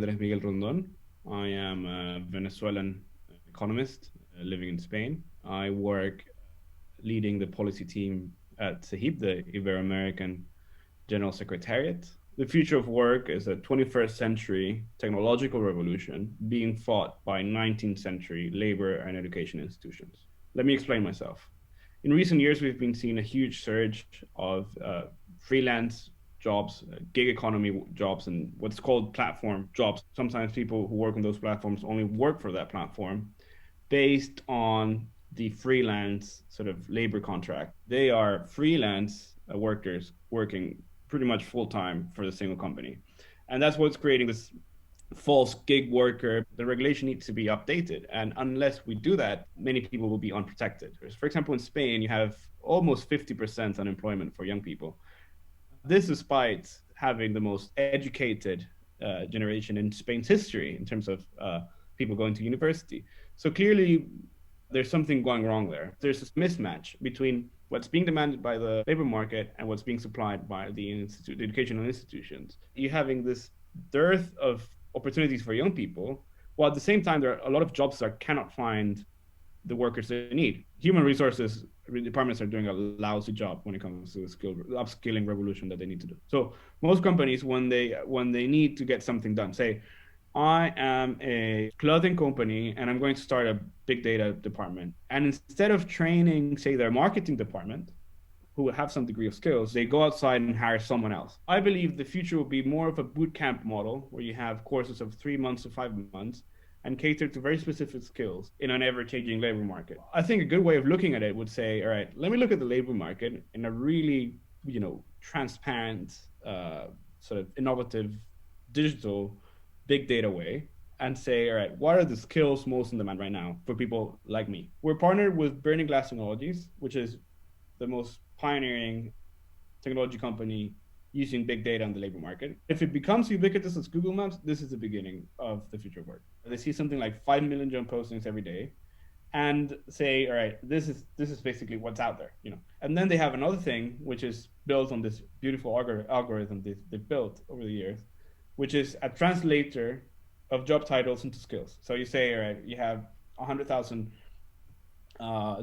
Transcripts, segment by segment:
Andrés Miguel Rondón. I am a Venezuelan economist living in Spain. I work leading the policy team at SEHIP, the Ibero-American General Secretariat. The future of work is a 21st century technological revolution being fought by 19th century labor and education institutions. Let me explain myself. In recent years, we've been seeing a huge surge of freelance jobs, gig economy jobs, and what's called platform jobs. Sometimes people who work on those platforms only work for that platform based on the freelance sort of labor contract. They are freelance workers working pretty much full time for the single company. And that's what's creating this false gig worker. The regulation needs to be updated. And unless we do that, many people will be unprotected. For example, in Spain, you have almost 50% unemployment for young people. This despite having the most educated generation in Spain's history in terms of people going to university. So clearly, there's something going wrong there. There's this mismatch between what's being demanded by the labor market and what's being supplied by the educational institutions. You're having this dearth of opportunities for young people, while at the same time, there are a lot of jobs that cannot find the workers they need. Human resources departments are doing a lousy job when it comes to the upskilling revolution that they need to do. So most companies, when they need to get something done, say, I am a clothing company and I'm going to start a big data department. And instead of training, say, their marketing department, who have some degree of skills, they go outside and hire someone else. I believe the future will be more of a boot camp model where you have courses of 3 months to 5 months and cater to very specific skills in an ever-changing labor market. I think a good way of looking at it would say, all right, let me look at the labor market in a really, transparent, sort of innovative, digital, big data way and say, all right, what are the skills most in demand right now for people like me? We're partnered with Burning Glass Technologies, which is the most pioneering technology company using big data on the labor market. If it becomes ubiquitous as Google Maps, this is the beginning of the future of work. They see something like 5 million job postings every day and say, all right, this is basically what's out there, And then they have another thing, which is built on this beautiful algorithm they've built over the years, which is a translator of job titles into skills. So you say, all right, you have 100,000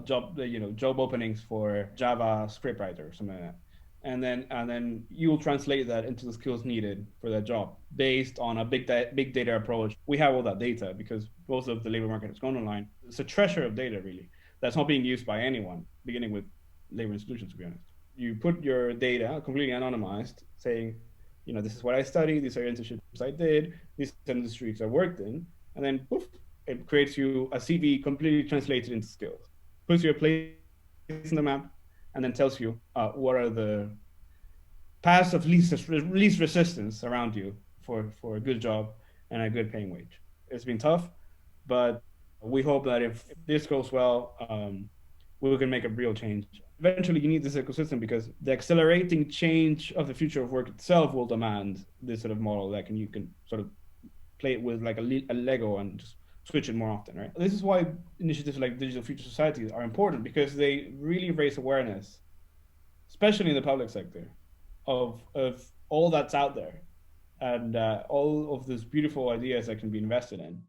job openings for Java scriptwriter or something like that. And then you'll translate that into the skills needed for that job based on a big data approach. We have all that data because most of the labor market has gone online. It's a treasure of data, really, that's not being used by anyone, beginning with labor institutions, to be honest. You put your data completely anonymized, saying, this is what I studied, these are internships I did, these are industries I worked in, and then poof, it creates you a CV completely translated into skills, puts you a place in the map, and then tells you what are the paths of least resistance around you for a good job and a good paying wage. It's been tough, but we hope that if this goes well, we can make a real change. Eventually, you need this ecosystem because the accelerating change of the future of work itself will demand this sort of model that you can sort of play it with like a Lego and just switch it more often, right? This is why initiatives like Digital Future Society are important because they really raise awareness, especially in the public sector, of all that's out there and all of those beautiful ideas that can be invested in.